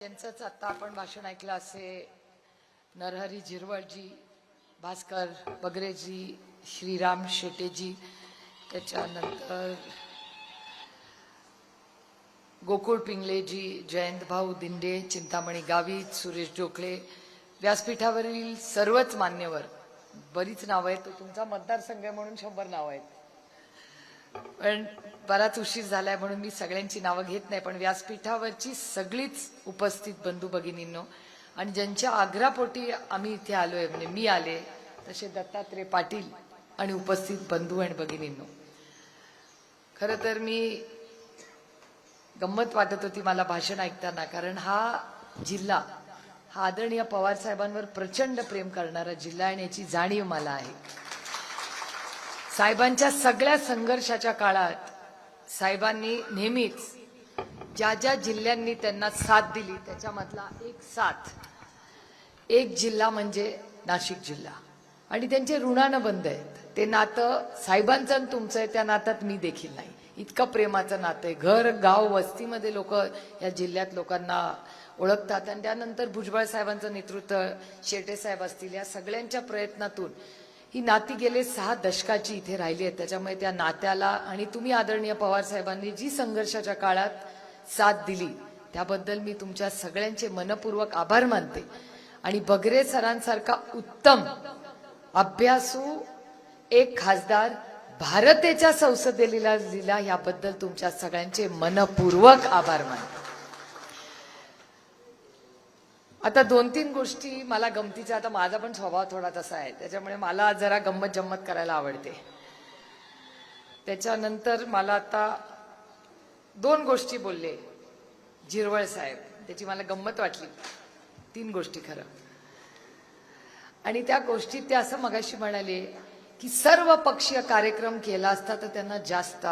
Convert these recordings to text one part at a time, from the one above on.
यांचंच आता आपण भाषण ऐकलं असे नरहरी झिरवळजी, भास्कर बगरेजी, श्रीराम शेटेजी, त्याच्यानंतर गोकुळ पिंगलेजी, जयंत भाऊ दिंडे, चिंतामणी गावित, सुरेश जोखले, व्यासपीठावरील सर्वच मान्यवर, बरीच नावं आहेत. तुमचा मतदारसंघ आहे म्हणून 100 नावं आहेत, पण बराच उशीर झालाय म्हणून मी सगळ्यांची नावं घेत नाही. पण व्यासपीठावरची सगळीच उपस्थित बंधू भगिनींनो आणि ज्यांच्या आग्रहापोटी आम्ही इथे आलोय, म्हणजे मी आले तसे दत्तात्रय पाटील आणि उपस्थित बंधू आणि भगिनींनो, खरं तर मी गंमत वाटत होती मला भाषण ऐकताना, कारण हा जिल्हा हा आदरणीय पवार साहेबांवर प्रचंड प्रेम करणारा जिल्हा आणि याची जाणीव मला आहे. साहेबांच्या सगळ्या संघर्षाच्या काळात साहेबांनी नेहमीच ज्या ज्या जिल्ह्यांनी त्यांना साथ दिली त्याच्यामधला एक जिल्हा म्हणजे नाशिक जिल्हा, आणि त्यांचे ऋणानं बंद आहेत. ते नातं साहेबांचं आणि तुमचं आहे, त्या नात्यात मी देखील नाही. इतकं प्रेमाचं नातं आहे. घर गाव वस्तीमध्ये लोक या जिल्ह्यात लोकांना ओळखतात. आणि त्यानंतर भुजबळ साहेबांचं नेतृत्व, शेटे साहेब असतील, या सगळ्यांच्या प्रयत्नातून ही नाती गेले 6 दशकाची इथे राहिली आहेत. त्याच्यामुळे त्या नात्याला आणि तुम्ही आदरणीय पवार साहेबांनी जी संघर्षाच्या काळात साथ दिली त्याबद्दल मी तुमच्या सगळ्यांचे मनपूर्वक आभार मानते. आणि बगरे सरांसारखा उत्तम अभ्यासू एक खासदार भारताच्या संसदेला दिला याबद्दल तुमच्या सगळ्यांचे मनपूर्वक आभार मानते. आता 2-3 गोष्टी मला गमतीच्या, आता माझा पण स्वभाव थोडा तसा आहे त्याच्यामुळे मला जरा गंमत जम्मत करायला आवडते. त्याच्यानंतर मला आता 2 गोष्टी बोलले झिरवळ साहेब, त्याची मला गंमत वाटली. 3 गोष्टी खरं. आणि त्या गोष्टीत ते असं मगाशी म्हणाले की सर्व पक्षीय कार्यक्रम केला असता तर त्यांना जास्त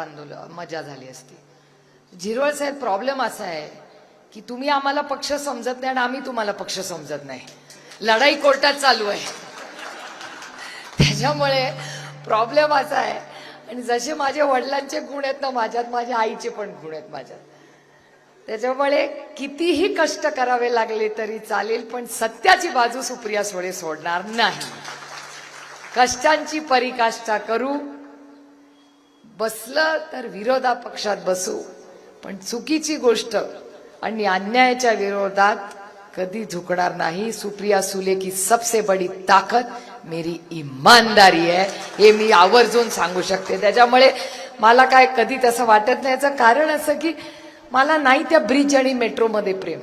मजा झाली असती. झिरवळ साहेब, प्रॉब्लेम असा आहे की तुम्ही आम्हाला पक्ष समजत नाही आणि आम्ही तुम्हाला पक्ष समजत नाही. लढाई कोर्टात चालू आहे, त्याच्यामुळे प्रॉब्लेम असा आहे. आणि जसे माझे वडिलांचे गुण आहेत ना माझ्यात, माझ्या आईचे पण गुण आहेत माझ्यात. त्याच्यामुळे कितीही कष्ट करावे लागले तरी चालेल, पण सत्याची बाजू सुप्रिया सुळे सोडणार नाही. कष्टांची परीकाष्ठा करू, बसलं तर विरोधा पक्षात बसू, पण चुकीची गोष्ट आणि अन्यायाच्या विरोधात कधी झुकणार नाही. सुप्रिया सुले की सबसे बड़ी ताकत मेरी ईमानदारी है, हे मी आवर्जून सांगू शकते. त्याच्यामुळे मला काय कधी तसं वाटत नाही. याचं कारण असं की मला नाही त्या ब्रिज आणि मेट्रोमध्ये प्रेम.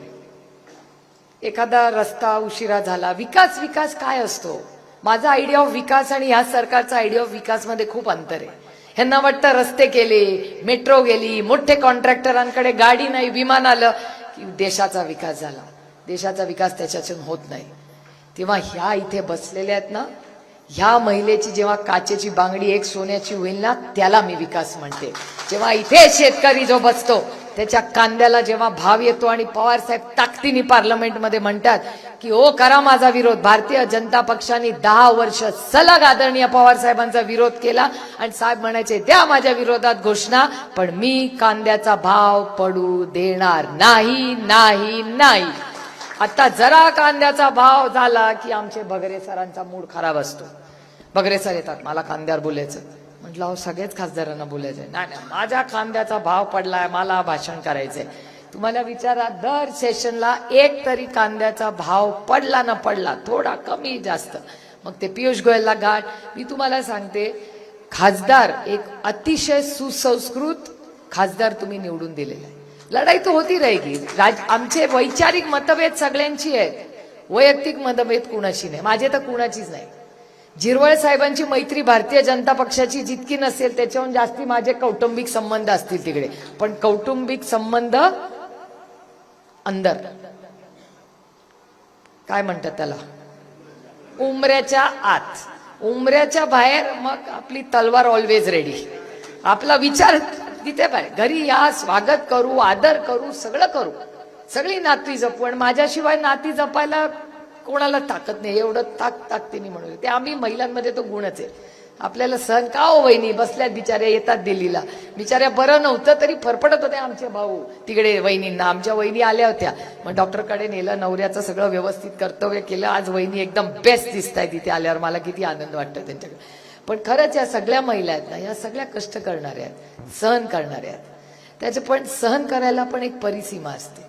एखादा रस्ता उशिरा झाला, विकास काय असतो, माझा आयडिया ऑफ विकास आणि ह्या सरकारचा आयडिया ऑफ विकास मध्ये खूप अंतर आहे. ह्यांना वाटतं रस्ते केले, मेट्रो गेली, मोठे कॉन्ट्रॅक्टरांकडे गाडी नाही, विमान आलं की देशाचा विकास झाला. देशाचा विकास त्याच्यातून होत नाही. तेव्हा ह्या इथे बसलेल्या आहेत ना, ह्या महिलेची जेव्हा काचेची बांगडी एक सोन्याची होईल ना, त्याला मी विकास म्हणते. जेव्हा इथे शेतकरी जो बसतो त्याच्या कांद्याला जेव्हा भाव येतो आणि पवार साहेब ताकदीने पार्लमेंटमध्ये म्हणतात की ओ करा माझा विरोध. भारतीय जनता पक्षाने 10 वर्ष सलग आदरणीय पवार साहेबांचा विरोध केला आणि साहेब म्हणायचे द्या माझ्या विरोधात घोषणा, पण मी कांद्याचा भाव पडू देणार नाही नाही नाही. आता जरा कांद्याचा भाव झाला की आमचे बगरे सरांचा मूड खराब असतो. बगरे सर येतात, मला कांद्यावर बोलायचं. म्हटलं अहो सगळेच खासदारांना बोलायचंय. नाही नाही, माझ्या कांद्याचा भाव पडलाय, मला भाषण करायचंय. तुम्हाला विचारा, दर सेशनला एक तरी कांद्याचा भाव पडला ना पडला, थोडा कमी जास्त, मग ते पियुष गोयलला गाठ. मी तुम्हाला सांगते, खासदार एक अतिशय सुसंस्कृत खासदार तुम्ही निवडून दिलेला आहे. लढाई तो होती रहेगी. आमचे वैचारिक मतभेद सगळ्यांची आहेत, वैयक्तिक मतभेद कुणाशी नाही, माझे तर कुणाचीच नाही. झिरवळ साहेबांची मैत्री भारतीय जनता पक्षाची जितकी नसेल त्याच्याहून जास्ती माझे कौटुंबिक संबंध असतील तिकडे, पण कौटुंबिक संबंध अंदर काय म्हणतात त्याला, उमऱ्याच्या आत. उमऱ्याच्या बाहेर मग आपली तलवार ऑलवेज रेडी. आपला विचार तिथे पाहिजे. घरी या, स्वागत करू, आदर करू, सगळं करू, सगळी नाती जपू. आणि माझ्याशिवाय नाती जपायला कोणाला ताकद नाही, एवढं ताकदीने म्हणून. ते आम्ही महिलांमध्ये तो गुणच आहे. आपल्याला सहन का हो वहिनी बसल्यात बिचाऱ्या येतात दिल्लीला, बिचाऱ्या बरं नव्हतं तरी फरफडत होते आमचे भाऊ तिकडे वहिनींना. आमच्या वहिनी आल्या होत्या, मग डॉक्टरकडे नेलं, नवऱ्याचं सगळं व्यवस्थित कर्तव्य केलं. आज वहिनी एकदम बेस्ट दिसत आहे तिथे आल्यावर, मला किती आनंद वाटतो त्यांच्याकडे. पण खरंच या सगळ्या महिला आहेत ना, या सगळ्या कष्ट करणाऱ्या आहेत, सहन करणाऱ्या आहेत. त्याचे पण सहन करायला पण एक परिसीमा असते.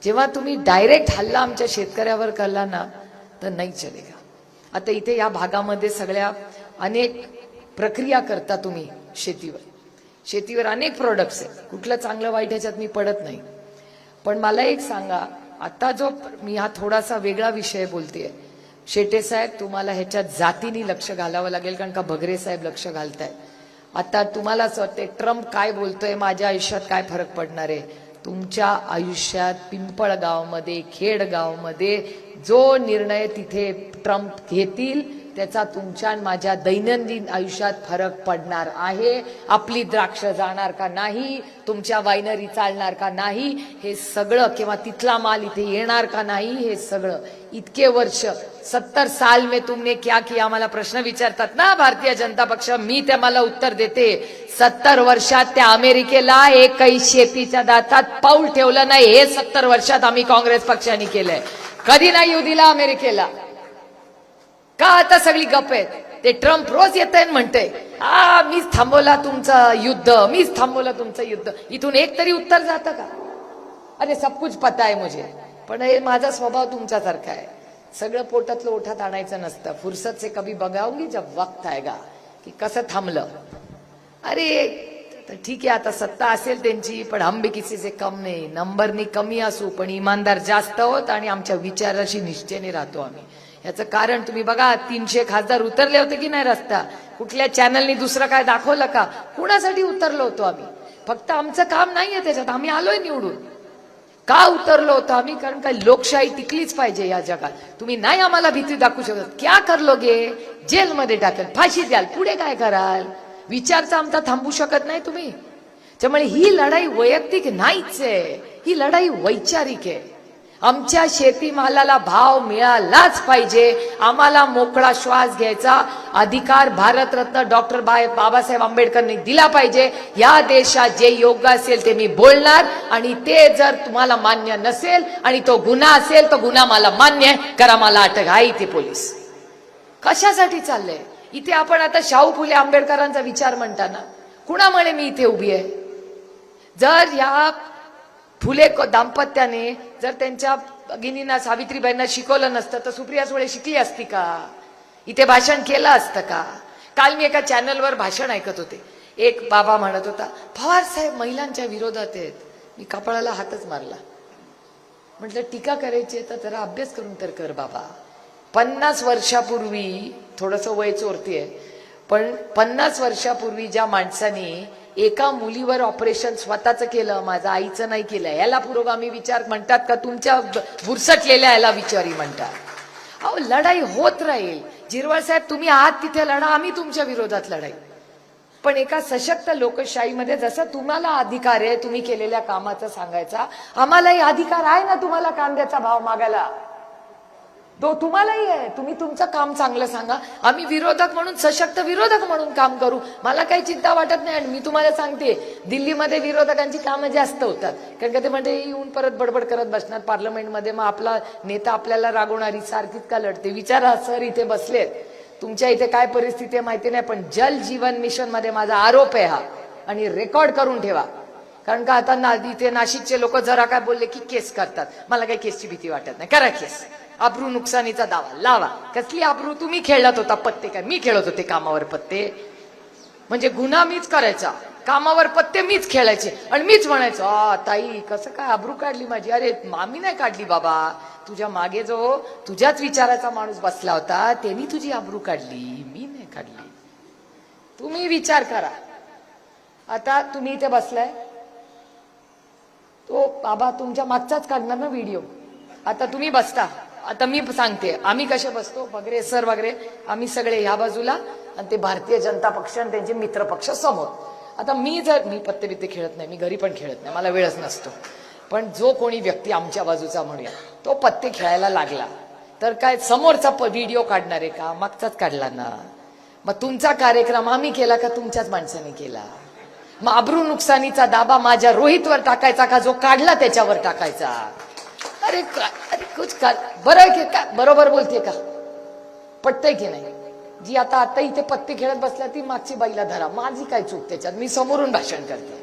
जेव्हा तुम्ही डायरेक्ट हल्ला आमच्या शेतकऱ्यावर करला ना तर नाही चलेगा. आता इथे या भागामध्ये सगळ्या अनेक प्रक्रिया करता तुम्ही शेतीवर अनेक प्रोडक्ट्स आहेत, कुठलं चांगलं वाईट ह्याच्यात मी पडत नाही. पण मला एक सांगा, आता जो मी हा थोडासा वेगळा विषय बोलतेय, शेटे साहेब तुम्हाला ह्याच्यात जातीने लक्ष घालावं लागेल, कारण का भगरे साहेब लक्ष घालतायत. आता तुम्हाला असं वाटतंय ट्रम्प काय बोलतोय माझ्या आयुष्यात काय फरक पडणार आहे? तुमच्या आयुष्यात पिंपळगावमध्ये, खेडगावमध्ये जो निर्णय तिथे ट्रम्प घेतील त्याचा तुमच्या आणि माझ्या दैनंदिन आयुष्यात फरक पडणार आहे. आपली द्राक्ष जाणार का नाही, तुमच्या वायनरी चालणार का नाही, हे सगळं, किंवा तिथला माल इथे येणार का नाही, हे सगळं. इतके वर्ष 70 साल में तुमने क्या किया, मला प्रश्न विचारतात ना भारतीय जनता पक्ष, मी त्या मला उत्तर देते. 70 वर्षात त्या अमेरिकेला एकही शेतीच्या दातात पाऊल ठेवलं नाही. हे 70 वर्षात आम्ही काँग्रेस पक्षाने केलंय. कधी नाही येऊ दिला अमेरिकेला. का आता सगळी गप आहेत? ते ट्रम्प रोज येत आहे म्हणते मीच थांबवला तुमचं युद्ध, मीच थांबवलं तुमचं युद्ध. इथून एक तरी उत्तर जातं का? अरे सब कुछ पता है मुझे. पण हे माझा स्वभाव तुमच्यासारखा आहे, सगळं पोटातलं ओठात आणायचं नसतं. फुर्सत से कभी बघाऊंगी जब वक्त आएगा की कसं थांबलं. अरे ठीक आहे, आता सत्ता असेल त्यांची, पण हम भी किसी से कम नाही. नंबरनी कमी असू पण इमानदार जास्त होत आणि आमच्या विचाराशी निश्चयने राहतो आम्ही. याचं कारण तुम्ही बघा, 300 खासदार उतरले होते की नाही रस्ता? कुठल्या चॅनलनी दुसरं काय दाखवलं का? कुणासाठी उतरलो होतो आम्ही? फक्त आमचं काम नाहीये त्याच्यात, आम्ही आलोय निवडून. का उतरलो होतो आम्ही? कारण काय लोकशाही टिकलीच पाहिजे या जगात. तुम्ही नाही आम्हाला भीती दाखवू शकत. क्या कर लोगे? जेलमध्ये टाकेल, फाशी द्याल, पुढे काय कराल? विचारचा आमचा थांबू शकत नाही तुम्ही. त्यामुळे ही लढाई वैयक्तिक नाहीच आहे, ही लढाई वैचारिक आहे. आमच्या शेतीमालाला भाव मिळालाच पाहिजे. आम्हाला मोकळा श्वास घ्यायचा अधिकार भारतरत्न डॉक्टर बाबासाहेब आंबेडकरांनी दिला पाहिजे. या देशात जे योग्य असेल ते मी बोलणार, आणि ते जर तुम्हाला मान्य नसेल आणि तो गुन्हा असेल तो गुन्हा मला मान्य आहे, करा मला अटक. आहे इथे पोलीस. कशासाठी चाललंय इथे? आपण आता शाहू फुले आंबेडकरांचा विचार म्हणताना कुणामुळे मी इथे उभी आहे? जर या फुले दाम्पत्याने जर त्यांच्या भगिनींना, सावित्रीबाईंना शिकवलं नसतं तर सुप्रिया सुळे शिकली असती का? इथे भाषण केलं असतं का? काल मी एका चॅनलवर भाषण ऐकत होते. एक बाबा म्हणत होता, पवार साहेब महिलांच्या विरोधात आहेत. मी कपाळाला हातच मारला. म्हटलं टीका करायची तर जरा अभ्यास करून तर कर बाबा. 50 वर्षापूर्वी, थोडंसं वय चोरतीये, पण 50 वर्षापूर्वी ज्या माणसाने एका मुलीवर ऑपरेशन स्वतःच केलं, माझं आईचं नाही केलं, याला पुरोगामी विचार म्हणतात का? तुमच्या बुरसटलेल्या याला विचारी म्हणतात. अहो लढाई होत राहील. जिरवाळ साहेब तुम्ही आहात तिथे लढा, आम्ही तुमच्या विरोधात लढाई. पण एका सशक्त लोकशाहीमध्ये जसं तुम्हाला अधिकार आहे तुम्ही केलेल्या कामाचा सांगायचा, आम्हालाही अधिकार आहे ना तुम्हाला कांद्याचा भाव मागायला. तो तुम्हालाही आहे. तुम्ही तुमचं काम चांगलं सांगा, आम्ही विरोधक म्हणून, सशक्त विरोधक म्हणून काम करू. मला काही चिंता वाटत नाही. आणि मी तुम्हाला सांगते, दिल्लीमध्ये विरोधकांची कामं जास्त होतात, कारण का ते म्हणजे येऊन परत बडबड करत बसणार पार्लमेंटमध्ये. मग आपला नेता आपल्याला रागवणारी सारखीच का लढते? विचारा सर, इथे बसलेत, तुमच्या इथे काय परिस्थिती आहे माहिती नाही, पण जल जीवन मिशन मध्ये माझा आरोप आहे हा, आणि रेकॉर्ड करून ठेवा. कारण का आता इथे नाशिकचे लोक जरा काय बोलले की केस करतात. मला काही केसची भीती वाटत नाही. करा केस, अब्रू नुकसानीचा दावा लावा. कसली अब्रू? तुम्ही खेळत होता पत्ते, काय मी खेळत होते कामावर पत्ते? म्हणजे गुन्हा मीच करायचा, कामावर पत्ते मीच खेळायचे, आणि मीच म्हणायचो ताई कसं काय अब्रू काढली माझी? अरे मामी नाही काढली बाबा, तुझ्या मागे जो तुझ्याच विचाराचा माणूस बसला होता त्यांनी तुझी अब्रू काढली, मी नाही काढली. तुम्ही विचार करा. आता तुम्ही इथे बसलाय, तो बाबा तुमच्या मागचाच काढणार ना व्हिडिओ. आता तुम्ही बसता, आता मी सांगते आम्ही कसे बसतो, वगैरे सर वगैरे आम्ही सगळे ह्या बाजूला, आणि ते भारतीय जनता पक्ष आणि त्यांचे मित्र पक्ष समोर. आता मी पत्ते बित्ते खेळत नाही, मी घरी पण खेळत नाही, मला वेळच नसतो. पण जो कोणी व्यक्ती आमच्या बाजूचा म्हणूया तो पत्ते खेळायला लागला तर काय समोरचा व्हिडिओ काढणार आहे का? मागचाच काढला ना. मग तुमचा कार्यक्रम आम्ही केला का तुमच्याच माणसाने केला? मग अब्रू नुकसानीचा दाबा माझ्या रोहितवर टाकायचा का जो काढला त्याच्यावर टाकायचा? अरे अरे कुछ कर बरं की का? बरोबर बोलते का? पटतंय की नाही? जी आता इथे पत्ते खेळत बसल्या ती मागची बाईला धरा. माझी काय चूक त्याच्यात? मी समोरून भाषण करते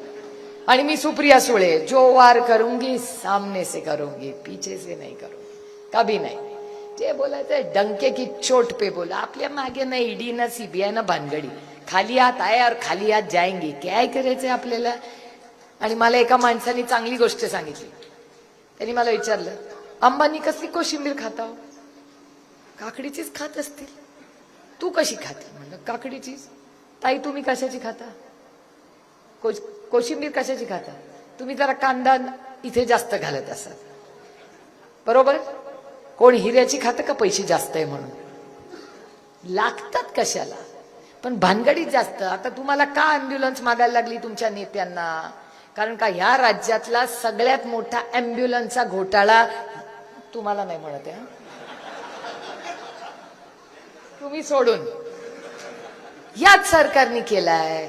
आणि मी सुप्रिया सुळे, जो वार करूंगी सामने से करूंगी, पीछे से नहीं करूंगी, कभी नहीं. जे बोलायचं डंके की चोट पे बोला. आपल्या मागे ना ईडी ना सीबीआय ना भानगडी. खाली हात आहे और खाली हात जाएंगे. काय करायचंय आपल्याला? आणि मला एका माणसाने चांगली गोष्ट सांगितली. त्यांनी मला विचारलं, अंबानी कसली कोशिंबीर खाता हो? काकडीचीच खात असतील. तू कशी खाते? म्हणलं काकडीचीच. ताई तुम्ही कशाची खाता? कोशिंबीर कशाची खाता? तुम्ही जरा कांदा इथे जास्त घालत असाल. बरोबर? कोण हिऱ्याची खातं का पैसे जास्त आहे म्हणून? लागतात कशाला? पण भानगडीत जास्त. आता तुम्हाला का अँब्युलन्स मागायला लागली तुमच्या नेत्यांना? कारण का ह्या राज्यातला सगळ्यात मोठा अँब्युलन्सचा घोटाळा तुम्हाला नाही म्हणत आहे, तुम्ही सोडून याच सरकारने केलाय.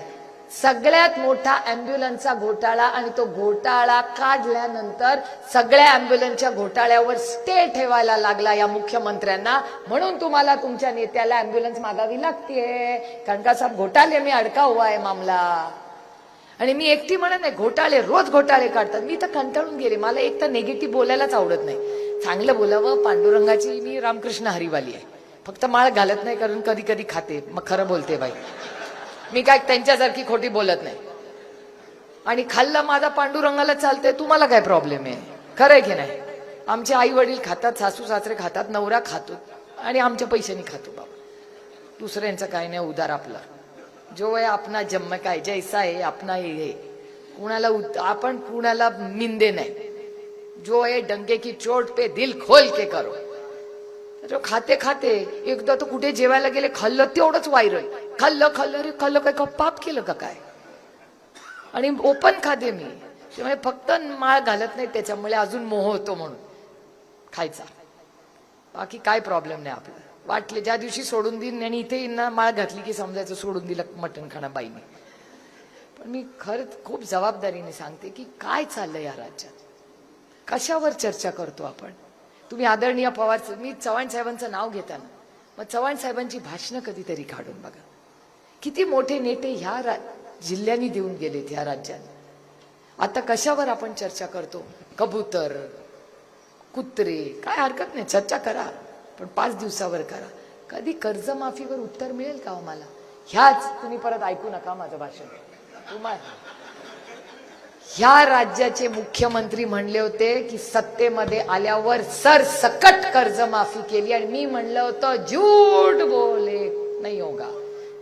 सगळ्यात मोठा अँब्युलन्सचा घोटाळा. आणि तो घोटाळा काढल्यानंतर सगळ्या अँब्युलन्सच्या घोटाळ्यावर स्टे ठेवायला लागला या मुख्यमंत्र्यांना. म्हणून तुम्हाला तुमच्या नेत्याला अँब्युलन्स मागावी लागतेय. कारण का साहेब घोटाळे में अडका हुआ है मामला. आणि मी एकटी म्हणत नाही, घोटाळे रोज घोटाळे काढतात. मी तर कंटाळून गेले. मला एक तर निगेटिव्ह बोलायलाच आवडत नाही. चांगलं बोलावं. पांडुरंगाची मी रामकृष्ण हरिवाली आहे. फक्त माळ घालत नाही कारण कधी कधी खाते. मग खरं बोलते बाई, मी काय त्यांच्यासारखी खोटी बोलत नाही. आणि खाल्लं माझा पांडुरंगाला चालतंय. तुम्हाला काय प्रॉब्लेम आहे? खरं आहे की नाही? आमचे आई वडील खातात, सासू सासरे खातात, नवरा खातो आणि आमच्या पैशानी खातो बाबा. दुसऱ्यांचं काय नाही. उदार आपला जो आहे अपना जन्म काय जैसा आहे अपना हे. कुणाला आपण कुणाला निंदे नाही. जो आहे डंके की चोट पे दिल खोल के करो. जो खाते खाते एकदा तर कुठे जेवायला गेले, खाल्लं तेवढंच व्हायरल. खाल्लं रे खाल्लं काय? पाप केलं का काय? आणि ओपन खाते मी. त्यामुळे फक्त माळ घालत नाही त्याच्यामुळे अजून मोह होतो म्हणून खायचा. बाकी काय प्रॉब्लेम नाही आपला. वाटले ज्या दिवशी सोडून देईन आणि इथे ना माळ घातली की समजायचं सोडून दिलं मटण खाणं बाईने. पण मी खरंच खूप जबाबदारीने सांगते की काय चाललंय या राज्यात, कशावर चर्चा करतो आपण. तुम्ही आदरणीय पवार, मी चव्हाण साहेबांचं नाव घेताना मग चव्हाण साहेबांची भाषणं कधीतरी काढून बघा. किती मोठे नेते ह्या जिल्ह्यांनी देऊन गेलेत ह्या राज्यात. आता कशावर आपण चर्चा करतो? कबूतर, कुत्रे, काय हरकत नाही चर्चा करा, पण 5 दिवसावर करा. कधी कर्जमाफीवर उत्तर मिळेल का हो मला? ह्याच तुम्ही परत ऐकू नका माझं भाषण. तुम्हाला ह्या राज्याचे मुख्यमंत्री म्हणले होते की सत्तेमध्ये आल्यावर सरसकट कर्जमाफी केली. आणि मी म्हणलं होतं झूठ बोले नाही होगा.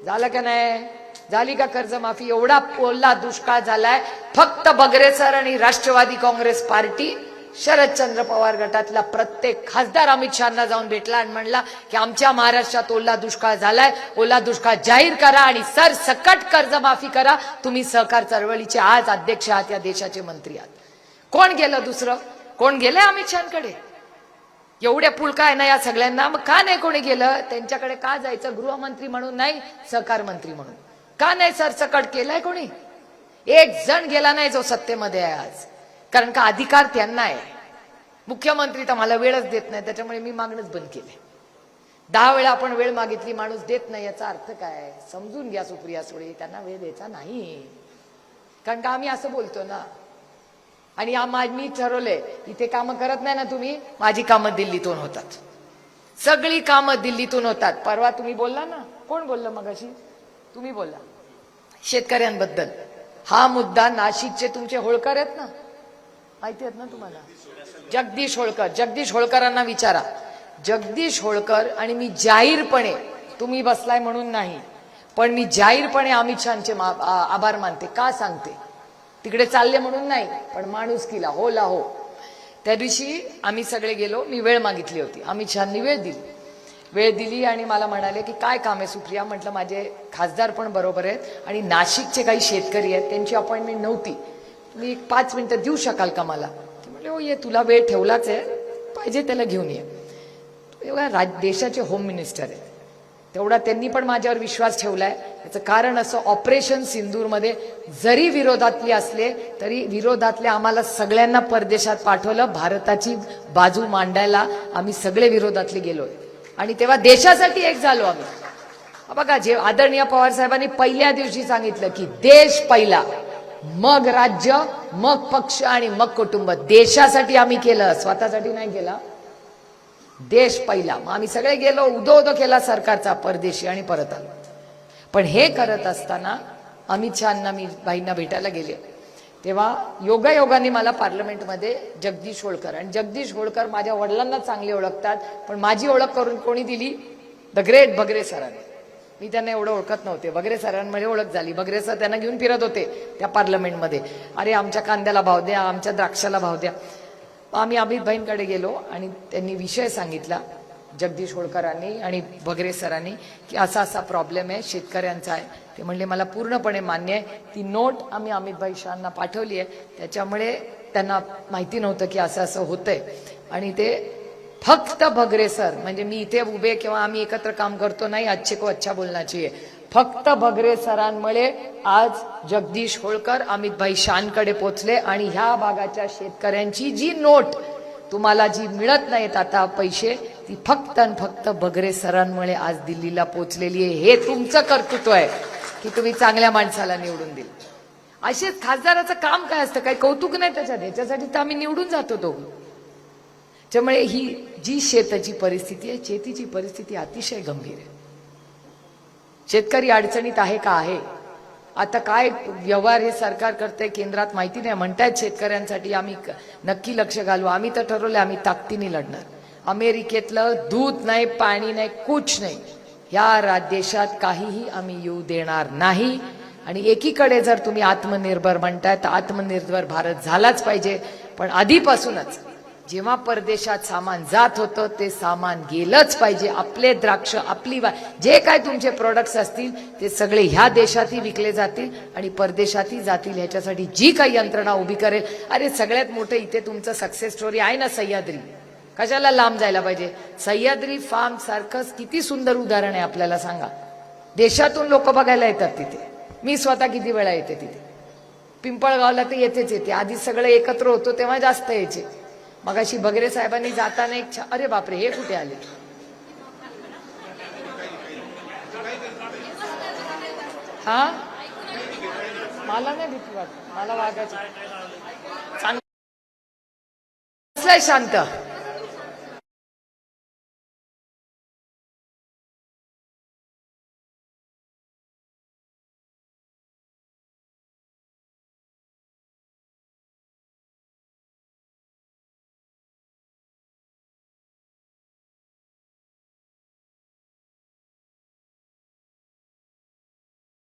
झालं का नाही? झाली का कर्जमाफी? एवढा ओला दुष्काळ झालाय. फक्त बगरे सर आणि राष्ट्रवादी काँग्रेस पार्टी, शरदचंद्र पवार गटातला प्रत्येक खासदार अमित शहाना जाऊन भेटला आणि म्हणला की आमच्या महाराष्ट्रात ओला दुष्काळ झालाय, ओला दुष्काळ जाहीर करा आणि सरसकट कर्जमाफी करा. तुम्ही सहकार चळवळीचे आज अध्यक्ष आहात, या देशाचे मंत्री आहात. कोण गेलं? दुसरं कोण गेलंय अमित शहाकडे? एवढे पुळका आहे ना या सगळ्यांना. मग का नाही कोणी गेलं त्यांच्याकडे? का जायचं? गृहमंत्री म्हणून नाही, सहकार मंत्री म्हणून. का नाही सरसकट केलंय कोणी? एक जण गेला नाही जो सत्तेमध्ये आहे आज. कारण का अधिकार त्यांना आहे. मुख्यमंत्री तर मला वेळच देत नाही, त्याच्यामुळे मी मागणंच बंद केले. 10 वेळा आपण वेळ मागितली, माणूस देत नाही. याचा अर्थ काय? समजून घ्या सुप्रिया सुळे, त्यांना वेळ द्यायचा नाही. कारण का आम्ही असं बोलतो ना. आणि मी ठरवलंय इथे कामं करत नाही ना तुम्ही, माझी कामं दिल्लीतून होतात. सगळी कामं दिल्लीतून होतात. परवा तुम्ही बोलला ना, कोण बोललं मगाशी? तुम्ही बोलला शेतकऱ्यांबद्दल. हा मुद्दा नाशिकचे तुमचे होळकर आहेत ना, माहिती आहेत ना तुम्हाला? जगदीश होळकर. जगदीश होळकरांना विचारा. जगदीश होळकर आणि मी जाहीरपणे, तुम्ही बसलाय म्हणून नाही, पण मी जाहीरपणे अमित शहाचे आभार मानते. का सांगते? तिकडे चालले म्हणून नाही, पण माणुसकीला होला हो. त्या दिवशी आम्ही सगळे गेलो, मी वेळ मागितली होती. अमित शहानी वेळ दिली आणि मला म्हणाले की काय काम आहे सुप्रिया? म्हटलं माझे खासदार पण बरोबर आहेत आणि नाशिकचे काही शेतकरी आहेत, त्यांची अपॉइंटमेंट नव्हती, तुम्ही 5 मिनिटं देऊ शकाल का मला? ते म्हटले हो ये, तुला वेळ ठेवलाच आहे, पाहिजे त्याला घेऊन ये. एवढा देशाचे होम मिनिस्टर आहेत. तेवढा त्यांनी पण माझ्यावर विश्वास ठेवलाय. याचं कारण असं, ऑपरेशन सिंदूरमध्ये जरी विरोधातले असले तरी विरोधातले आम्हाला सगळ्यांना परदेशात पाठवलं. भारताची बाजू मांडायला आम्ही सगळे विरोधातले गेलोय आणि तेव्हा देशासाठी एक झालो आम्ही. बघा, जे आदरणीय पवार साहेबांनी पहिल्या दिवशी सांगितलं की देश पहिला, मग राज्य, मग पक्ष आणि मग कुटुंब. देशासाठी आम्ही केलं, स्वतःसाठी नाही केला. देश पहिला. मग आम्ही सगळे गेलो, उदो केला सरकारचा परदेशी आणि परत आलो. पण हे करत असताना अमित शहांना मी भाईंना भेटायला गेले तेव्हा योगायोगाने मला पार्लमेंटमध्ये जगदीश होळकर, आणि जगदीश होळकर माझ्या वडिलांना चांगले ओळखतात, पण माझी ओळख करून कोणी दिली? द ग्रेट बगरे सरांनी. मी त्यांना एवढं ओळखत नव्हते. बगरे सरांमध्ये ओळख झाली. बगरे सर त्यांना घेऊन फिरत होते त्या पार्लमेंटमध्ये. अरे आमच्या कांद्याला भाव द्या, आमच्या द्राक्षाला भाव द्या. आम्ही अमित भाईंकडे गेलो आणि त्यांनी विषय सांगितला जगदीश होळकरांनी आणि बगरे सरांनी की असा असा प्रॉब्लेम आहे, शेतकऱ्यांचा आहे. ते म्हणले मला पूर्णपणे मान्य आहे. ती नोट आम्ही अमित भाई शहांना पाठवली आहे, त्याच्यामुळे त्यांना माहिती नव्हतं की असं असं होतंय. आणि ते फक्त बगरे सर, म्हणजे मी इथे उभे किंवा आम्ही एकत्र काम करतो नाही, अच्छे को अच्छा बोलना चाहिए. फक्त बगरे सरांमुळे आज जगदीश होळकर अमित भाई शहांकडे पोचले आणि ह्या भागाच्या शेतकऱ्यांची जी नोट तुम्हाला जी मिळत नाहीत आता पैसे, ती फक्त आणि फक्त बगरे सरांमुळे आज दिल्लीला पोचलेली आहे. हे तुमचं कर्तृत्व आहे की तुम्ही चांगल्या माणसाला निवडून दिलं. असेच खासदाराचं काम काय असतं? काही कौतुक नाही त्याच्यात. ह्याच्यासाठी तर आम्ही निवडून जातो तो. त्यामुळे ही जी शेताची परिस्थिती आहे, शेतीची परिस्थिती अतिशय गंभीर आहे. शेतकरी अडचणीत आहे का? आहे. आता काय व्यवहार हे सरकार करते केंद्रात माहिती नाही. म्हणतायत शेतकऱ्यांसाठी आम्ही नक्की लक्ष घालू. आम्ही तर ठरवलं आम्ही ताकदीने लढणार. अमेरिकेतलं दूध नाही, पाणी नाही, कुछ नाही. या देशात काहीही आम्ही येऊ देणार नाही. आणि एकीकडे जर तुम्ही आत्मनिर्भर म्हणताय तर आत्मनिर्भर भारत झालाच पाहिजे. पण आधीपासूनच जेव्हा परदेशात सामान जात होतं ते सामान गेलंच पाहिजे. आपले द्राक्ष, आपली जे काय तुमचे प्रोडक्ट्स असतील ते सगळे ह्या देशातही विकले जातील आणि परदेशातही जातील. ह्याच्यासाठी जी काही यंत्रणा उभी करेल. अरे सगळ्यात मोठं इथे तुमचं सक्सेस स्टोरी आहे ना सह्याद्री. कशाला लांब जायला पाहिजे? सह्याद्री फार्म सारखं किती सुंदर उदाहरण आहे आपल्याला सांगा. देशातून लोक बघायला येतात तिथे. मी स्वतः किती वेळा येते तिथे. पिंपळगावला तर येतेच येते. आधी सगळे एकत्र होतो तेव्हा जास्त यायचे. मगाशी बगरे साहेबांनी जाताना एक अरे बापरे, हे कुठे आले? हा, मला नाही भीती वाटत. मला वागायचं चांगलं शांत.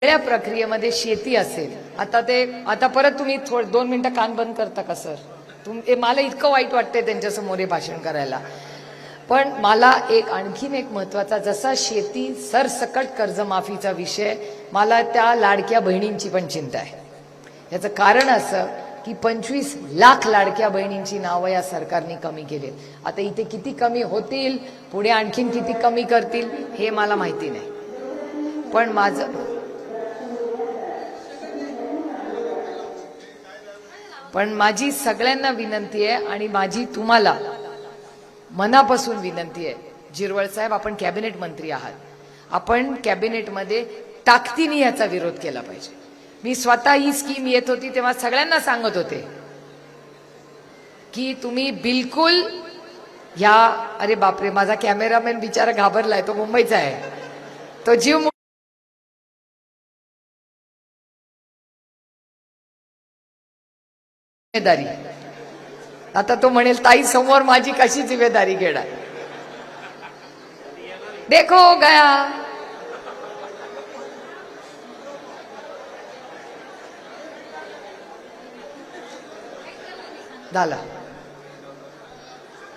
या प्रक्रियेमध्ये शेती असेल. आता परत तुम्ही 2 मिनिटं कान बंद करता का सर? मला इतकं वाईट वाटतंय त्यांच्या समोर हे भाषण करायला. पण मला आणखीन एक महत्वाचा, जसा शेती सरसकट कर्जमाफीचा विषय, मला त्या लाडक्या बहिणींची पण चिंता आहे. याचं कारण असं की 25 लाख लाडक्या बहिणींची नावं या सरकारने कमी केली. आता इथे किती कमी होतील, पुढे आणखीन किती कमी करतील हे मला माहिती नाही. पण माझी सगळ्यांना विनंती आहे आणि माझी तुम्हाला मनापासून विनंती आहे, जिरवळ साहेब आपण कॅबिनेट मंत्री आहात, आपण कॅबिनेटमध्ये ताकदीने याचा विरोध केला पाहिजे. मी स्वतः ही स्कीम येत होती तेव्हा सगळ्यांना सांगत होते की तुम्ही बिलकुल अरे बापरे, माझा कॅमेरामॅन बिचारा घाबरलाय, तो मुंबईचा आहे, तो जीव जिम्मेदारी. आता तो म्हणेल ताई समोर माझी कशी जिम्मेदारी घेणार? देखो गया.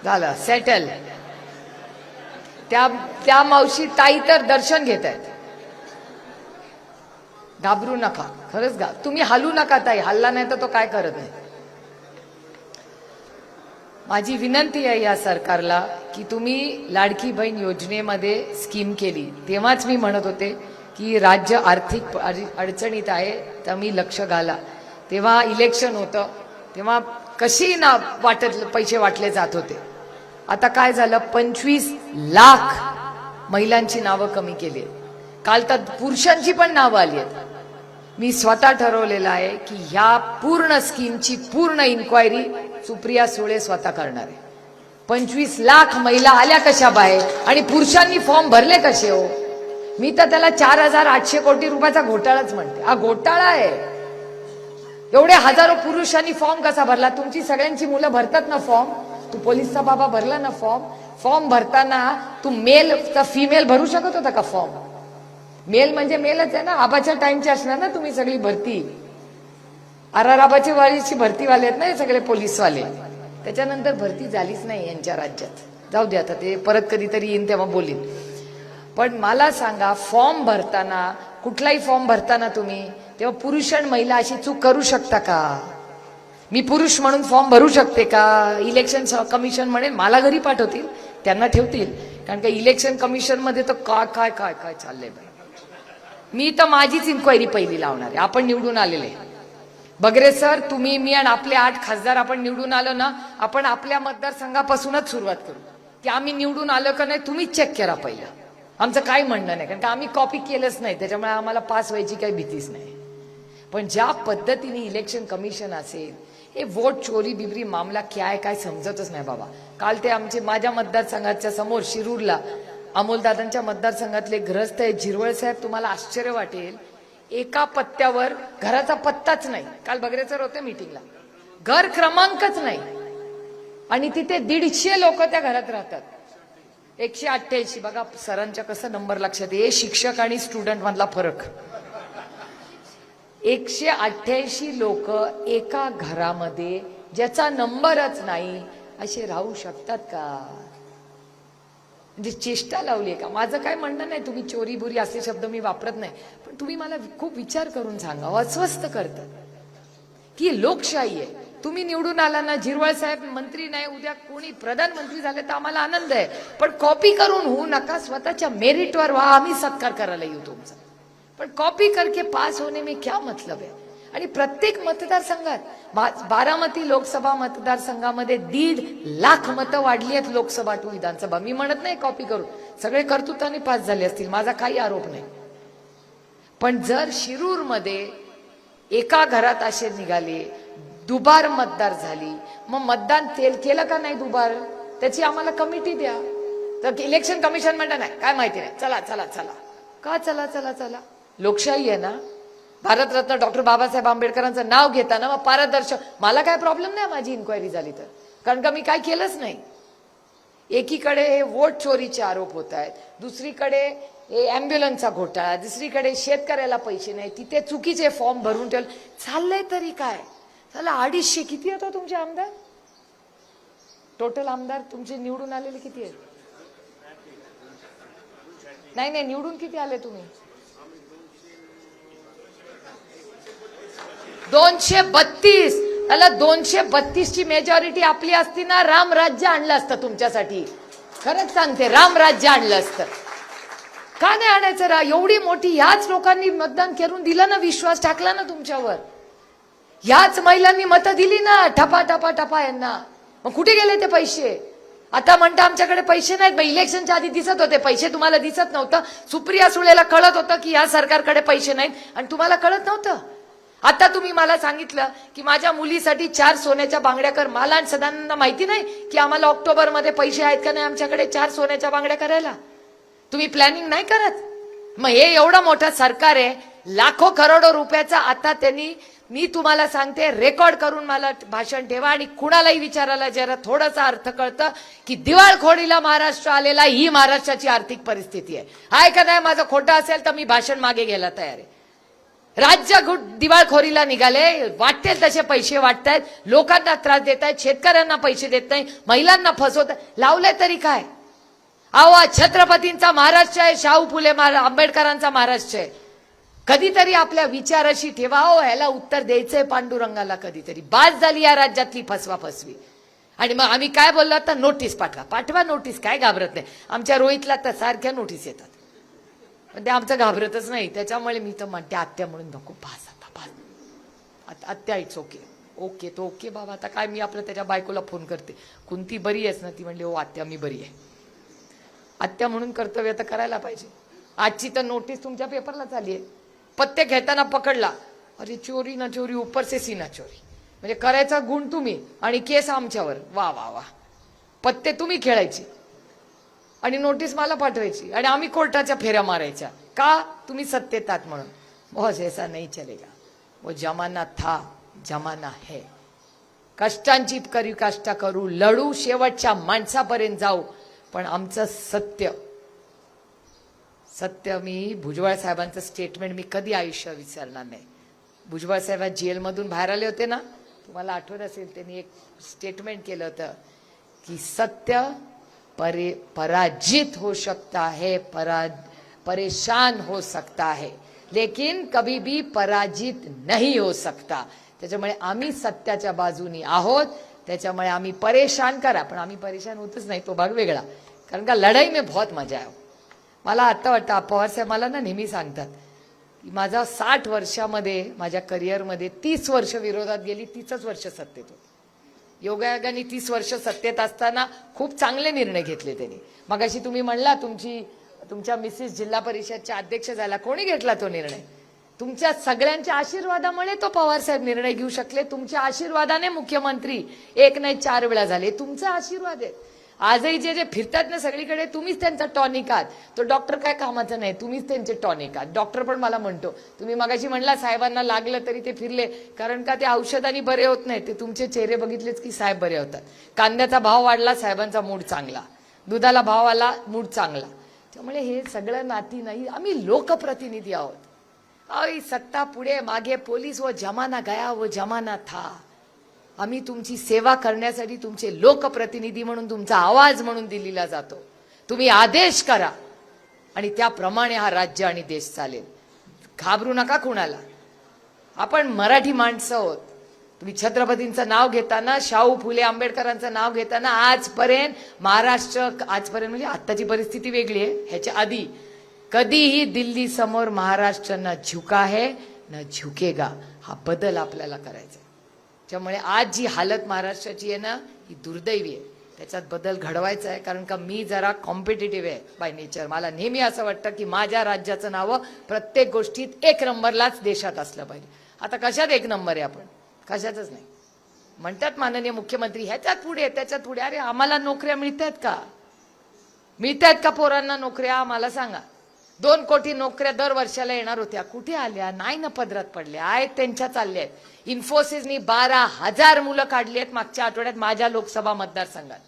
झालं सेटल. त्या मावशी ताई तर दर्शन घेत आहेत. घाबरू नका, खरंच तुम्ही हलू नका ताई. हल्ला नाही तर तो काय करत नाही. माझी विनंती आहे या सरकारला की तुम्ही लाडकी बहीण योजनेमध्ये स्कीम केली तेव्हाच मी म्हणत होते की राज्य आर्थिक अडचणीत आहे तर मी लक्ष घाला. तेव्हा इलेक्शन होतं तेव्हा कशी ना पैसे वाटले जात होते. आता काय झालं, 25 लाख महिलांची नावं कमी केली. काल तर पुरुषांची पण नावं आली आहेत. मी स्वतः ठरवलेलं आहे की ह्या पूर्ण स्कीमची पूर्ण इन्क्वायरी सुप्रिया सुळे स्वतः करणार आहे. 25 लाख महिला आल्या कशा बाहेर आणि पुरुषांनी फॉर्म भरले कसे हो? मी तर त्याला 4,800 कोटी रुपयाचा घोटाळाच म्हणते. हा घोटाळा आहे. एवढे हजारो पुरुषांनी फॉर्म कसा भरला? तुमची सगळ्यांची मुलं भरतात ना फॉर्म. तू पोलीसचा बाबा भरला ना फॉर्म भरताना तू मेल का फिमेल भरू शकत होता का फॉर्म? मेल म्हणजे मेलच आहे ना. आबाच्या टाइमचे असणार ना तुम्ही सगळी भरती. आबाच्या वालीची भरतीवाले आहेत ना हे सगळे पोलीसवाले. त्याच्यानंतर भरती झालीच नाही यांच्या राज्यात. जाऊ दे आता, ते परत कधीतरी येईन तेव्हा बोलीन. पण मला सांगा, फॉर्म भरताना कुठलाही फॉर्म भरताना तुम्ही तेव्हा पुरुष आणि महिला अशी चूक करू शकता का? मी पुरुष म्हणून फॉर्म भरू शकते का? इलेक्शन कमिशन म्हणेल मला घरी पाठवतील, त्यांना ठेवतील. कारण का इलेक्शन कमिशन मध्ये तर काय काय काय काय चाललंय बाई. मी तर माझीच इन्क्वायरी पहिली लावणार आहे. आपण निवडून आलेले बगरे सर, तुम्ही, मी आणि आपले 8 खासदार आपण निवडून आलो ना, आपण आपल्या मतदारसंघापासूनच सुरुवात करू की आम्ही निवडून आलो का नाही तुम्हीच चेक करा पहिला. आमचं काही म्हणणं नाही, कारण का आम्ही कॉपी केलंच नाही, त्याच्यामुळे आम्हाला पास व्हायची काही भीतीच नाही. पण ज्या पद्धतीने इलेक्शन कमिशन असेल, हे वोट चोरी बिबरी मामला काय काय समजतच नाही बाबा. काल ते आमचे माझ्या मतदारसंघाच्या समोर शिरूरला अमोलदादांच्या मतदारसंघातले ग्रस्त आहेत झिरवळ साहेब. तुम्हाला आश्चर्य वाटेल, एका पत्त्यावर घराचा पत्ताच नाही. काल बगरे सर होते मीटिंगला, घर क्रमांकच नाही आणि तिथे 150 लोक त्या घरात राहतात. 188. बघा सरांच्या कसं नंबर लक्षात आहे. शिक्षक आणि स्टुडंट मधला फरक. 188 लोक एका घरामध्ये ज्याचा नंबरच नाही असे राहू शकतात का? म्हणजे चेष्टा लावली आहे का? माझं काय म्हणणं नाही, तुम्ही चोरी बुरी असे शब्द मी वापरत नाही, पण तुम्ही मला खूप विचार करून सांगा. अस्वस्थ करतात की लोकशाही आहे. तुम्ही निवडून आला ना, झिरवळ साहेब मंत्री नाही, उद्या कोणी प्रधानमंत्री झाले तर आम्हाला आनंद आहे, पण कॉपी करून होऊ नका. स्वतःच्या मेरिटवर व्हा, आम्ही सत्कार करायला येऊ तुमचा. पण कॉपी करके पास होने में क्या मतलब है? आणि प्रत्येक मतदारसंघात बारामती लोकसभा मतदारसंघामध्ये 1.5 लाख मतं वाढली आहेत लोकसभा टू विधानसभा. मी म्हणत नाही कॉपी करून, सगळे कर्तृत्वाने पास झाले असतील, माझा काही आरोप नाही. पण जर शिरूर मध्ये एका घरात असे निघाले, दुबार मतदार झाली, मग मतदान केलं का नाही दुबार, त्याची आम्हाला कमिटी द्या. तर इलेक्शन कमिशन म्हणतं नाही, काय माहिती नाही, चला चला चला. का चला चला चला? लोकशाही आहे ना. भारतरत्न डॉक्टर बाबासाहेब आंबेडकरांचं नाव घेताना मग पारदर्शक, मला काय प्रॉब्लेम नाही माझी इन्क्वायरी झाली तर, कारण का मी काय केलंच नाही. एकीकडे हे वोट चोरीचे आरोप होत आहेत, दुसरीकडे हे अँब्युलन्सचा घोटाळा, दुसरीकडे शेतकऱ्याला पैसे नाही, तिथे चुकीचे फॉर्म भरून ठेवले. चाललंय तरी काय? चला 250 किती होता तुमचे आमदार? टोटल आमदार तुमचे निवडून आलेले किती आहेत? नाही नाही, निवडून किती आले तुम्ही? 232. त्याला 232 ची मेजॉरिटी आपली असती ना, राम राज्य आणलं असतं तुमच्यासाठी. खरंच सांगते, राम राज्य आणलं असतं. का नाही आणायचं? एवढी मोठी ह्याच लोकांनी मतदान करून दिलं ना, विश्वास टाकला ना तुमच्यावर. ह्याच महिलांनी मतं दिली ना, ठपा ठपा ठपा यांना. मग कुठे गेले ते पैसे? आता म्हणता आमच्याकडे पैसे नाहीत. इलेक्शनच्या आधी दिसत होते पैसे, तुम्हाला दिसत नव्हतं. सुप्रिया सुळेला कळत होतं की या सरकारकडे पैसे नाहीत आणि तुम्हाला कळत नव्हतं. आता तुम्ही मला सांगितलं की माझ्या मुलीसाठी 4 सोन्याच्या बांगड्या कर. मला आणि सदांना माहिती नाही की आम्हाला ऑक्टोबर मध्ये पैसे आहेत का नाही आमच्याकडे 4 सोन्याच्या बांगड्या करायला? तुम्ही प्लॅनिंग नाही करत. मग हे एवढं मोठं सरकार आहे, लाखो करोडो रुपयाचा. आता त्यांनी, मी तुम्हाला सांगते, रेकॉर्ड करून मला भाषण ठेवा आणि कुणालाही विचारायला जरा थोडासा अर्थ कळतं की दिवाळखोरीला महाराष्ट्र आलेला ही महाराष्ट्राची आर्थिक परिस्थिती आहे. हाय का नाही? माझं खोटं असेल तर मी भाषण मागे घ्यायला तयार आहे. राज्य दिवाळखोरीला निघाले, वाटतील तसे पैसे वाटतायत, लोकांना त्रास देत आहेत, शेतकऱ्यांना पैसे देत नाही, महिलांना फसवत. लावले तरी काय? अहो, छत्रपतींचा महाराष्ट्र आहे, शाहू फुले आंबेडकरांचा महाराष्ट्र आहे. कधीतरी आपल्या विचाराशी ठेवा. हो, ह्याला उत्तर द्यायचंय पांडुरंगाला कधीतरी. बास झाली या राज्यातली फसवा फसवी. आणि मग आम्ही काय बोललो आता, नोटीस पाठवा. पाठवा नोटीस, काय घाबरत नाही. आमच्या रोहितला तर सारख्या नोटीस येतात, पण ते आमचं घाबरतच नाही. त्याच्यामुळे मी तर म्हणते आत्या म्हणून नको, पास आता पास. आत्या इट्स ओके. ओके तो ओके बाबा. आता काय मी आपलं त्याच्या बायकोला फोन करते, कुंती बरी आहेस ना? ती म्हणली हो आत्या मी बरी आहे. आत्या म्हणून कर्तव्य तर करायला पाहिजे. आजची तर नोटीस तुमच्या पेपरला झाली आहे. पत्ते घेताना पकडला, अरे चोरी ना चोरी ऊपर से सीना चोरी. म्हणजे करायचा गुण तुम्ही आणि केस आमच्यावर. वा वा वा. पत्ते तुम्ही खेळायची आणि नोटीस मला पाठवायची आणि आम्ही कोर्टाच्या फेऱ्या मारायच्या. का? तुम्ही सत्तेत आहात म्हणून. बॉस ऐसा नहीं चलेगा. वो जमाना था, जमाना है. कष्टांची कष्ट करू, लढू, शेवटच्या माणसापर्यंत जाऊ. पण आमचं सत्य, सत्य मी भुजबळ साहेबांचं स्टेटमेंट मी कधी आयुष्य विसरणार नाही. भुजबळ साहेब जेलमधून बाहेर आले होते ना, तुम्हाला आठवत असेल त्यांनी एक स्टेटमेंट केलं होतं की सत्य पराजित हो सकता है, परेशान हो सकता है, लेकिन कभी भी पराजित नहीं हो सकता. त्याच्यामुळे आम्ही सत्याच्या बाजूनी आहोत. त्याच्यामुळे आम्ही परेशान करा, पण आम्ही परेशान होतच नाही, तो भाग वेगळा. कारण का लढाई में बहुत मजा आहे. मला आता वाटतं पवार साहेब मला ना नेहमी सांगतात की माझा 60 वर्षामध्ये, माझ्या करिअरमध्ये 30 वर्ष विरोधात गेली, 30च वर्ष सत्तेत होती. योगायोगाने 30 वर्ष सत्तेत असताना खूप चांगले निर्णय घेतले त्यांनी. मगाशी तुम्ही म्हणला तुमच्या मिसेस जिल्हा परिषदच्या अध्यक्ष झाला, कोणी घेतला तो निर्णय? तुमच्या सगळ्यांच्या आशीर्वादामुळे तो पवार साहेब निर्णय घेऊ शकले. तुमच्या आशीर्वादाने मुख्यमंत्री 1 नाही 4 वेळा झाले. तुमचा आशीर्वाद आहे. आजही जे जे फिरतात ना सगळीकडे, तुम्हीच त्यांचा टॉनिक आहात. तो डॉक्टर काय कामाचा नाही, तुम्हीच त्यांचे टॉनिक आहात. डॉक्टर पण मला म्हणतो, तुम्ही मगाशी म्हणला साहेबांना लागलं तरी ते फिरले, कारण का ते औषधांनी बरे होत नाही. ते तुमचे चेहरे बघितलेच की साहेब बरे होतात. कांद्याचा भाव वाढला, साहेबांचा मूड चांगला. दुधाला भाव आला, मूड चांगला. त्यामुळे हे सगळं नाती नाही, आम्ही लोकप्रतिनिधी आहोत. अय सत्ता पुढे मागे पोलीस, वो जमाना गया वो जमाना था. आम्ही तुमची सेवा करण्यासाठी तुमचे लोकप्रतिनिधी म्हणून, तुमचा आवाज म्हणून दिल्लीला जातो. तुम्ही आदेश करा आणि त्याप्रमाणे हा राज्य आणि देश चालेल. घाबरू नका कुणाला. आपण मराठी माणसं आहोत. तुम्ही छत्रपतींचं नाव घेताना, शाहू फुले आंबेडकरांचं नाव घेताना, आजपर्यंत महाराष्ट्र, आजपर्यंत म्हणजे आत्ताची परिस्थिती वेगळी आहे, ह्याच्या आधी कधीही दिल्ली समोर महाराष्ट्र न झुका है न झुकेगा. हा बदल आपल्याला करायचा. त्यामुळे आज जी हालत महाराष्ट्राची आहे ना, ही दुर्दैवी आहे. त्याच्यात बदल घडवायचा आहे. कारण का मी जरा कॉम्पिटिटिव्ह आहे बाय नेचर. मला नेहमी असं वाटतं की माझ्या राज्याचं नाव प्रत्येक गोष्टीत 1 नंबरलाच देशात असलं पाहिजे. आता कशात 1 नंबर आहे आपण? कशातच नाही. म्हणतात माननीय मुख्यमंत्री ह्याच्यात पुढे त्याच्यात पुढे. अरे आम्हाला नोकऱ्या मिळतात का? मिळतात का पोरांना नोकऱ्या? मला सांगा. 2 कोटी नोकऱ्या दर वर्षाला येणार होत्या, कुठे आल्या? नाही ना, पदरात पडल्या आहेत, त्यांच्या चालल्या आहेत. इन्फोसिसनी 12,000 मुलं काढली आहेत मागच्या आठवड्यात माझ्या लोकसभा मतदारसंघात.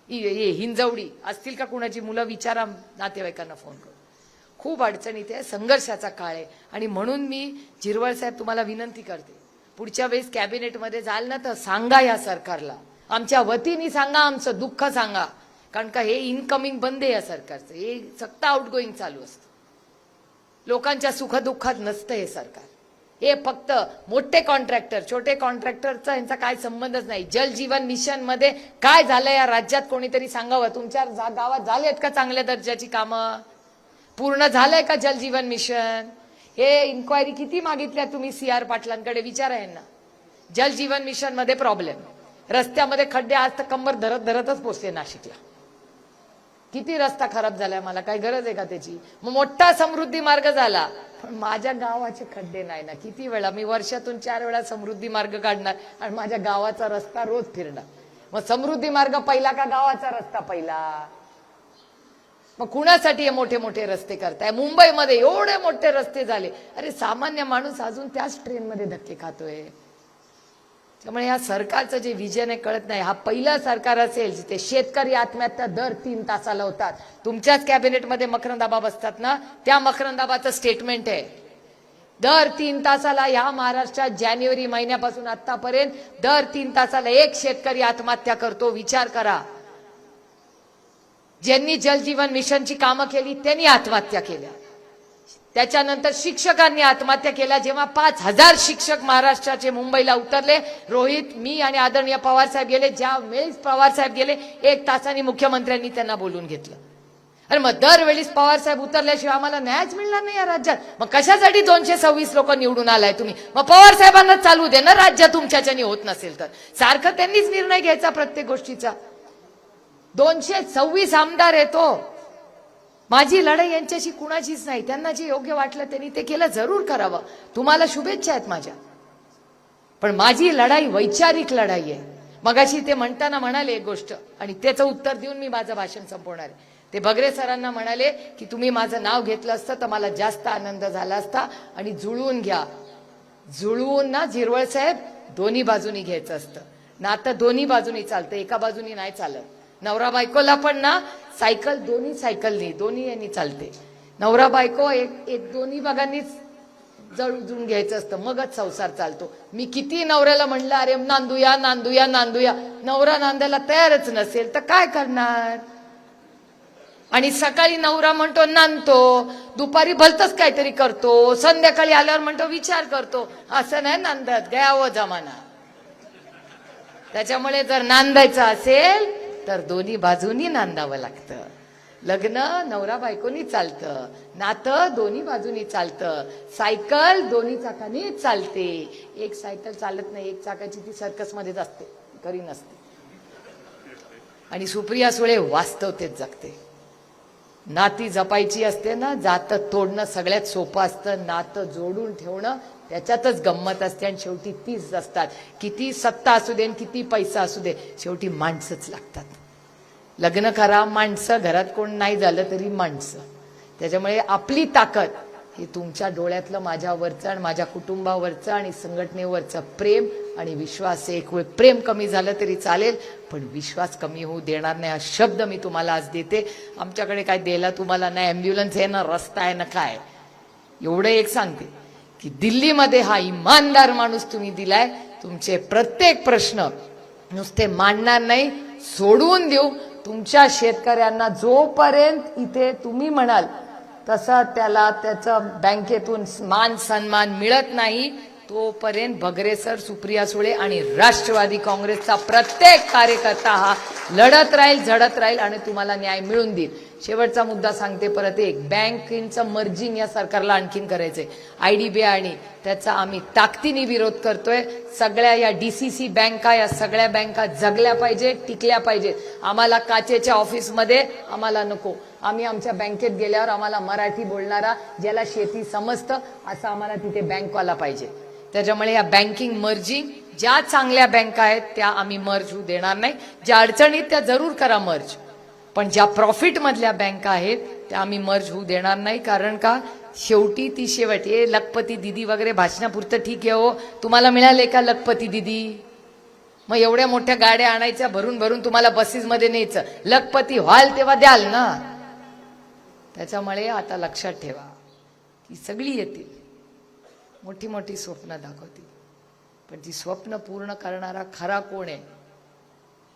हिंजवडी असतील का कुणाची मुलं? विचारा नातेवाईकांना फोन करून. खूप अडचणीत आहे, संघर्षाचा काळ आहे. आणि म्हणून मी झिरवळ साहेब तुम्हाला विनंती करते, पुढच्या वेळेस कॅबिनेटमध्ये जाल ना तर सांगा या सरकारला, आमच्या वतीने सांगा, आमचं दुःख सांगा. कारण का हे इनकमिंग बंद आहे या सरकारचं. हे सत्ता आउटगोईंग चालू असतं. लोकांच्या सुखदुःखात नसतं हे सरकार. हे फक्त मोठे कॉन्ट्रॅक्टर, छोटे कॉन्ट्रॅक्टरचा यांचा काय संबंधच नाही. जल जीवन मिशन मध्ये काय झालं या राज्यात कोणीतरी सांगावं. तुमच्या गावात झालेत का चांगल्या दर्जाची कामं? पूर्ण झालंय का जल जीवन मिशन? हे इन्क्वायरी किती मागितल्या तुम्ही CR पाटलांकडे? विचारा यांना. जल जीवन मिशन मध्ये प्रॉब्लेम, रस्त्यामध्ये खड्डे. आज तर कंबर धरतच पोचले नाशिकला. किती रस्ता खराब झालाय, मला काय गरज आहे का त्याची? मग मोठा समृद्धी मार्ग झाला, पण माझ्या गावाचे खड्डे नाही ना. किती वेळा मी वर्षातून 4 वेळा समृद्धी मार्ग काढणार आणि माझ्या गावाचा रस्ता रोज फिरणार. मग समृद्धी मार्ग पहिला का गावाचा रस्ता पहिला? मग कुणासाठी हे मोठे मोठे रस्ते करताय? मुंबईमध्ये एवढे मोठे रस्ते झाले, अरे सामान्य माणूस अजून त्याच ट्रेनमध्ये धक्के खातोय. त्यामुळे या सरकारचं जे विजन आहे कळत नाही. हा पहिला सरकार असेल जिथे शेतकरी आत्महत्या दर 3 तासाला होतात. तुमच्याच कॅबिनेटमध्ये मकरंदाबा बसतात ना, त्या मकरंदाबाचं स्टेटमेंट आहे, दर 3 तासाला या महाराष्ट्रात जानेवारी महिन्यापासून आतापर्यंत दर 3 तासाला 1 शेतकरी आत्महत्या करतो. विचार करा. ज्यांनी जल जीवन मिशनची कामं केली त्यांनी आत्महत्या केल्या. त्याच्यानंतर शिक्षकांनी आत्महत्या केल्या. जेव्हा 5,000 शिक्षक महाराष्ट्राचे मुंबईला उतरले, रोहित, मी आणि आदरणीय पवार साहेब गेले. ज्या वेळेस पवार साहेब गेले 1 तासाने मुख्यमंत्र्यांनी त्यांना बोलून घेतलं. अरे मग दरवेळेस पवार साहेब उतरल्याशिवाय आम्हाला न्यायच मिळणार नाही या राज्यात. मग कशासाठी 226 लोक निवडून आलाय तुम्ही? मग पवार साहेबांना चालू दे ना राज्य, तुमच्याच्यानी होत नसेल तर. सारखं त्यांनीच निर्णय घ्यायचा प्रत्येक गोष्टीचा. 226 आमदार येतो. माझी लढाई यांच्याशी कुणाचीच नाही. त्यांना जे योग्य वाटलं त्यांनी ते केलं, जरूर करावं. तुम्हाला शुभेच्छा आहेत माझ्या. पण माझी लढाई वैचारिक लढाई आहे. मगाशी ते म्हणताना म्हणाले एक गोष्ट, आणि त्याचं उत्तर देऊन मी माझं भाषण संपवणार आहे. ते भगरे सरांना म्हणाले की तुम्ही माझं नाव घेतलं असतं तर मला जास्त आनंद झाला असता. आणि जुळवून घ्या. जुळवून ना झिरवळ साहेब, दोन्ही बाजूनी घ्यायचं असतं. नातं दोन्ही बाजूनी चालतं, एका बाजूनी नाही चालत. नवरा बायकोला पण ना सायकल दोन्ही सायकलनी, दोन्ही यांनी चालते. नवरा बायको एक दोन्ही भागांनीच जुळून घ्यायचं असतं, मगच संसार चालतो. मी किती नवऱ्याला म्हणलं अरे नांदूया नांदूया नांदूया, नवरा नांदायला तयारच नसेल तर काय करणार? आणि सकाळी नवरा म्हणतो नांदतो, दुपारी भलतच काहीतरी करतो, संध्याकाळी आल्यावर म्हणतो विचार करतो. असं नाही नांदत, गयावं जमाना. त्याच्यामुळे जर नांदायचं असेल तर दोन्ही बाजूनी नांदावं लागतं. लग्न नवरा बायकोनी चालतं, नातं दोन्ही बाजूनी चालतं, सायकल दोन्ही चाकांनी चालते. एक सायकल चालत नाही, एक चाकाची ती सर्कसमध्येच असते, घरी नसते. आणि सुप्रिया सुळे वास्तवतेत जगते. नाती जपायची असते ना, जातं तोडणं सगळ्यात सोपं असतं, नातं जोडून ठेवणं त्याच्यातच गंमत असते. आणि शेवटी तीच असतात. किती सत्ता असू दे, किती पैसा असू दे, शेवटी माणसंच लागतात. लग्न करा, माणसं, घरात कोण नाही झालं तरी माणसं. त्याच्यामुळे आपली ताकद ही तुमच्या डोळ्यातलं, माझ्यावरचं आणि माझ्या कुटुंबावरचं आणि संघटनेवरचं प्रेम आणि विश्वास. एक वेळ प्रेम कमी झालं तरी चालेल, पण विश्वास कमी होऊ देणार नाही, हा शब्द मी तुम्हाला आज देते. आमच्याकडे काय द्यायला तुम्हाला नाही, ॲम्ब्युलन्स आहे ना, रस्ता आहे ना, काय. एवढं एक सांगते की दिल्लीमध्ये हा इमानदार माणूस तुम्ही दिलाय. तुमचे प्रत्येक प्रश्न नुसते मांडणार नाही, सोडवून देऊ. तुमच्या शेतकऱ्यांना जोपर्यंत इथे तुम्ही म्हणाल तसं त्याला त्याचं बँकेतून मान सन्मान मिळत नाही, तोपर्यंत भगरे सर, सुप्रिया सुळे आणि राष्ट्रवादी काँग्रेसचा प्रत्येक कार्यकर्ता हा लढत राहील, झडत राहील आणि तुम्हाला न्याय मिळून देईल. शेवटचा मुद्दा सांगते परत एक, बँकेचं मर्जिंग या सरकारला आणखीन करायचंय. IDBI आणि त्याचा आम्ही ताकदीने विरोध करतोय. सगळ्या या DCC बँका, या सगळ्या बँका जगल्या पाहिजे, टिकल्या पाहिजेत. आम्हाला काचेच्या ऑफिसमध्ये आम्हाला नको. आम्ही आमच्या बँकेत गेल्यावर आम्हाला मराठी बोलणारा, ज्याला शेती समजतं असं आम्हाला तिथे बँकवाला पाहिजे. त्याच्यामुळे या बँकिंग मर्जिंग, ज्या चांगल्या बँका आहेत त्या आम्ही मर्ज होऊ देणार नाही. ज्या अडचणीत त्या जरूर करा मर्ज, पण ज्या प्रॉफिट मधल्या बँका आहेत त्या आम्ही मर्ज होऊ देणार नाही. कारण का, शेवटी ती शेवट, हे लखपती दिदी वगैरे भाषणापुरतं ठीक आहे हो. तुम्हाला मिळाले का लखपती दिदी? मग एवढ्या मोठ्या गाड्या आणायच्या, भरून भरून तुम्हाला बसेसमध्ये न्यायचं, लखपती व्हाल तेव्हा द्याल ना. त्याच्यामुळे आता लक्षात ठेवा की सगळी येतील, मोठी मोठी स्वप्न दाखवतील, पण ती स्वप्न पूर्ण करणारा खरा कोण आहे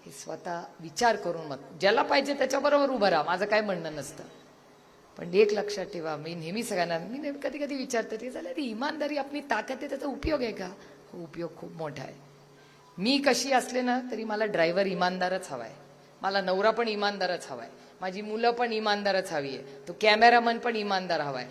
हे स्वतः विचार करून मत, ज्याला पाहिजे त्याच्याबरोबर उभं राहा. माझं काय म्हणणं नसतं. पण एक लक्षात ठेवा, मी नेहमी सगळ्यांना, मी कधी कधी विचारते ते झालं, ती इमानदारी आपली ताकद आहे, त्याचा उपयोग आहे का? हो, उपयोग खूप मोठा आहे. मी कशी असले ना तरी मला ड्रायव्हर इमानदारच हवाय, मला नवरा पण इमानदारच हवाय, माझी मुलं पण इमानदारच हवी आहे, तो कॅमेरामन पण इमानदार हवाय.